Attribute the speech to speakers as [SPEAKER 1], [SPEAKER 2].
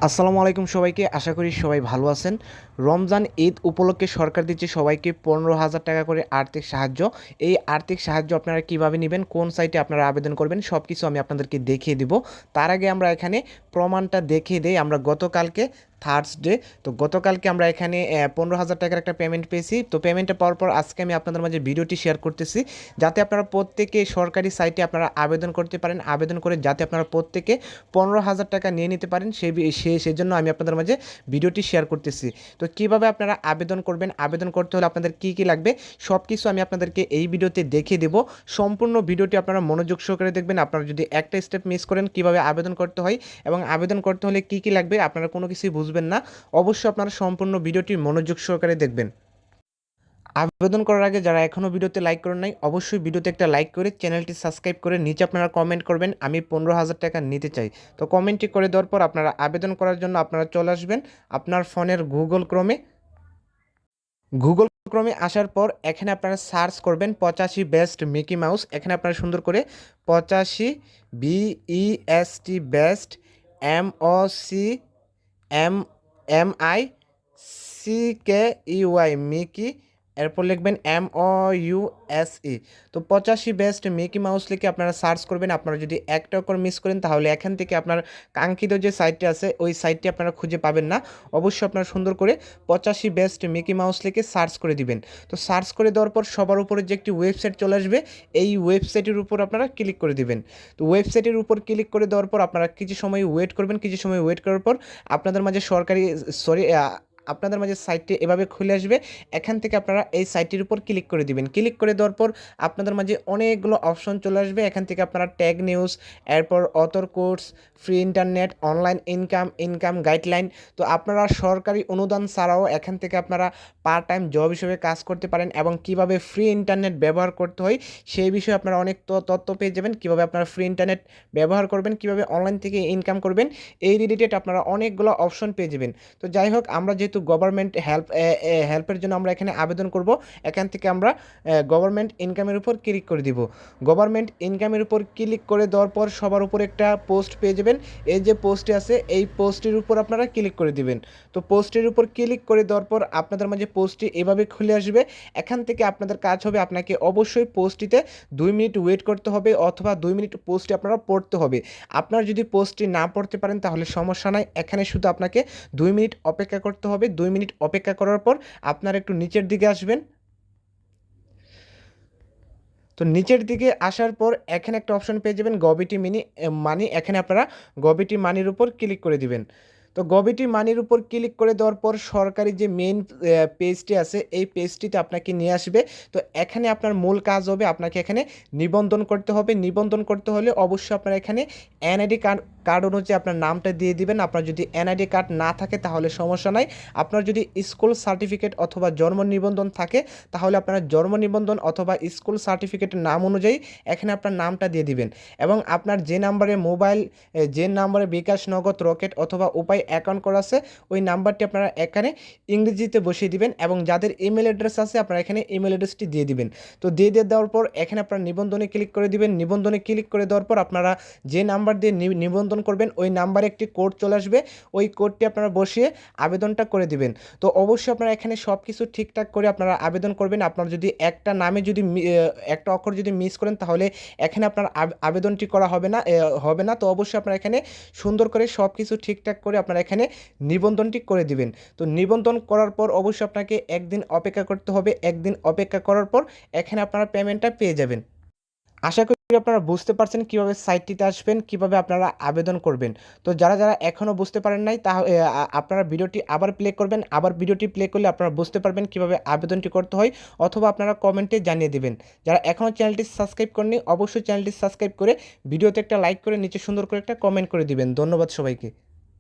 [SPEAKER 1] আসসালামু আলাইকুম সবাইকে। আশা করি সবাই ভালো আছেন। রমজান ঈদ উপলক্ষে সরকার দিচ্ছে সবাইকে 15,000 টাকা করে আর্থিক সাহায্য। এই আর্থিক সাহায্য আপনারা কিভাবে নেবেন, কোন সাইটে আপনারা আবেদন করবেন, সব কিছু আমি আপনাদেরকে দেখিয়ে দিব। তার আগে আমরা এখানে প্রমাণটা দেখিয়ে দেই। আমরা গতকালকে থার্সডে, তো গতকালকে আমরা এখানে 15,000 টাকার একটা পেমেন্ট পেয়েছি। তো পেমেন্টটা পাওয়ার পর আজকে আমি আপনাদের মাঝে ভিডিওটি শেয়ার করতেছি, যাতে আপনারা প্রত্যেকে সরকারি সাইটে আপনারা আবেদন করতে পারেন। আবেদন করে যাতে আপনারা প্রত্যেকে 15,000 টাকা নিয়ে নিতে পারেন, সেজন্য আমি আপনাদের মাঝে ভিডিওটি শেয়ার করতেছি। তো কিভাবে আপনারা আবেদন করবেন, আবেদন করতে হলে আপনাদের কি কি লাগবে সব কিছু আমি আপনাদেরকে এই ভিডিওতে দেখিয়ে দেব। সম্পূর্ণ ভিডিওটি আপনারা মনোযোগ সহকারে দেখবেন। আপনারা যদি একটা স্টেপ মিস করেন কিভাবে আবেদন করতে হয় এবং আবেদন করতে হলে কি কি লাগবে আপনারা কোনো কিছুই বুঝবেন না। অবশ্যই আপনারা সম্পূর্ণ ভিডিওটি মনোযোগ সহকারে দেখবেন। আবেদন করার আগে যারা এখনও ভিডিওতে লাইক করেন নাই, অবশ্যই ভিডিওতে একটা লাইক করে চ্যানেলটি সাবস্ক্রাইব করে নিচে আপনারা কমেন্ট করবেন আমি 15,000 টাকা নিতে চাই। তো কমেন্টটি করে দেওয়ার পর আপনারা আবেদন করার জন্য আপনারা চলে আসবেন আপনার ফোনের গুগল ক্রমে আসার পর এখানে আপনারা সার্চ করবেন 85 বেস্ট মিকি মাউস। এখানে আপনারা সুন্দর করে 85 BEST best MOC M MICKEY Mickey, এরপর লিখবেন MOUSE। তো 85 বেস্ট মিকি মাউস লিখে আপনারা সার্চ করবেন। আপনারা যদি একটা অক্ষর মিস করেন তাহলে এখান থেকে আপনার কাঙ্ক্ষিত যে সাইটটি আছে ওই সাইটটি আপনারা খুঁজে পাবেন না। অবশ্যই আপনারা সুন্দর করে 85 বেস্ট মিকি মাউস লিখে সার্চ করে দিবেন। তো সার্চ করে দেওয়ার পর সবার উপরে যে একটি ওয়েবসাইট চলে আসবে, এই ওয়েবসাইটের উপর আপনারা ক্লিক করে দিবেন। তো ওয়েবসাইটের উপর ক্লিক করে দেওয়ার পর আপনারা কিছু সময় ওয়েট করবেন। কিছু সময় ওয়েট করার পর আপনাদের মাঝে আপনাদের মাঝে সাইটটি এভাবে খুলে আসবে। এখান থেকে আপনারা এই সাইটটির উপর ক্লিক করে দিবেন। ক্লিক করে দেওয়ার পর আপনাদের মাঝে অনেকগুলো অপশন চলে আসবে। এখান থেকে আপনারা ট্যাগ নিউজ, এরপর author course, free internet, online income guideline. তো আপনারা সরকারি অনুদান ছাড়াও এখান থেকে আপনারা পার্ট টাইম জব হিসেবে কাজ করতে পারেন এবং কিভাবে ফ্রি ইন্টারনেট ব্যবহার করতে হয় সেই বিষয়ে আপনারা অনেক তথ্য পেয়ে যাবেন। কিভাবে আপনারা ফ্রি ইন্টারনেট ব্যবহার করবেন, কিভাবে অনলাইন থেকে ইনকাম করবেন, এই রিলেটেড আপনারা অনেকগুলো অপশন পেয়ে যাবেন। তো যাই হোক, আমরা যেহেতু গভর্নমেন্ট হেল্পের জন্য আমরা এখানে আবেদন করব, এখান থেকে আমরা গভর্নমেন্ট ইনকামের উপর ক্লিক করে দিব। গভর্নমেন্ট ইনকামের উপর ক্লিক করে দেওয়ার পর সবার উপর একটা পোস্ট পেয়ে যাবেন। এই যে পোস্টটি আছে এই পোস্টের উপর আপনারা ক্লিক করে দিবেন। তো পোস্টের উপর ক্লিক করে দেওয়ার পর আপনাদের মাঝে পোস্টটি এভাবে খুলে আসবে। এখান থেকে আপনাদের কাজ হবে আপনাকে অবশ্যই পোস্টটিতে 2 মিনিট ওয়েট করতে হবে, অথবা 2 মিনিট পোস্টটি আপনারা পড়তে হবে। আপনার যদি পোস্টটি না পড়তে পারেন তাহলে সমস্যা নাই, এখানে শুধু আপনাকে 2 মিনিট অপেক্ষা করতে হবে। 2 মিনিট অপেক্ষা করার পর আপনারা একটু নিচের দিকে আসবেন। তো নিচের দিকে আসার পর এখানে একটা অপশন পেয়ে যাবেন মানি। এখানে আপনারা গভিটি মানির উপর ক্লিক করে দিবেন। তো গভিটি মানির উপর ক্লিক করে দেওয়ার পর সরকারি যে মেইন পেজটি আছে এই পেজটিতে আপনাকে নিয়ে আসবে। তো এখানে আপনার মূল কাজ হবে আপনাকে এখানে নিবন্ধন করতে হবে। নিবন্ধন করতে হলে অবশ্যই আপনারা এখানে এনআইডি কার্ড অনুযায়ী আপনার নামটা দিয়ে দিবেন। আপনার যদি এনআইডি কার্ড না থাকে তাহলে সমস্যা নাই। আপনার যদি স্কুল সার্টিফিকেট অথবা জন্ম নিবন্ধন থাকে তাহলে আপনার জন্ম নিবন্ধন অথবা স্কুল সার্টিফিকেটের নাম অনুযায়ী এখানে আপনার নামটা দিয়ে দিবেন। এবং আপনার যে নাম্বারে বিকাশ, নগদ, রকেট অথবা উপায় অ্যাকাউন্ট করা আছে ওই নাম্বারটি আপনারা এখানে ইংরেজিতে বসিয়ে দিবেন। এবং যাদের ইমেল অ্যাড্রেস আছে আপনারা এখানে ইমেল অ্যাড্রেসটি দিয়ে দিবেন। তো দিয়ে দেওয়ার পর এখানে আপনারা নিবন্ধনে ক্লিক করে দিবেন। নিবন্ধনে ক্লিক করে দেওয়ার পর আপনারা যে নাম্বার দিয়ে নিবন্ধন করবেন ওই নাম্বারে একটি কোড চলে আসবে। ওই কোডটি আপনারা বসিয়ে আবেদনটা করে দিবেন। তো অবশ্যই আপনারা এখানে সব কিছু ঠিকঠাক করে আপনারা আবেদন করবেন। আপনার যদি একটা অক্ষর যদি মিস করেন তাহলে এখানে আপনার আবেদনটি করা হবে না। তো অবশ্যই আপনারা এখানে সুন্দর করে সব কিছু ঠিকঠাক করে আপনারা এখানে নিবন্ধনটি করে দিবেন। তো নিবন্ধন করার পর অবশ্যই আপনাকে একদিন অপেক্ষা করতে হবে। একদিন অপেক্ষা করার পর এখানে আপনারা পেমেন্টটা পেয়ে যাবেন। আশা করি আপনারা বুঝতে পারছেন কিভাবে সাইটটিতে আসবেন, কিভাবে আপনারা আবেদন করবেন। তো যারা এখনও বুঝতে পারেন নাই তাহলে আপনারা ভিডিওটি আবার প্লে করবেন। আবার ভিডিওটি প্লে করলে আপনারা বুঝতে পারবেন কিভাবে আবেদনটি করতে হয়, অথবা আপনারা কমেন্টে জানিয়ে দেবেন। যারা এখনও চ্যানেলটি সাবস্ক্রাইব করেননি অবশ্যই চ্যানেলটি সাবস্ক্রাইব করে ভিডিওতে একটা লাইক করে নিচে সুন্দর করে একটা কমেন্ট করে দিবেন। ধন্যবাদ সবাইকে।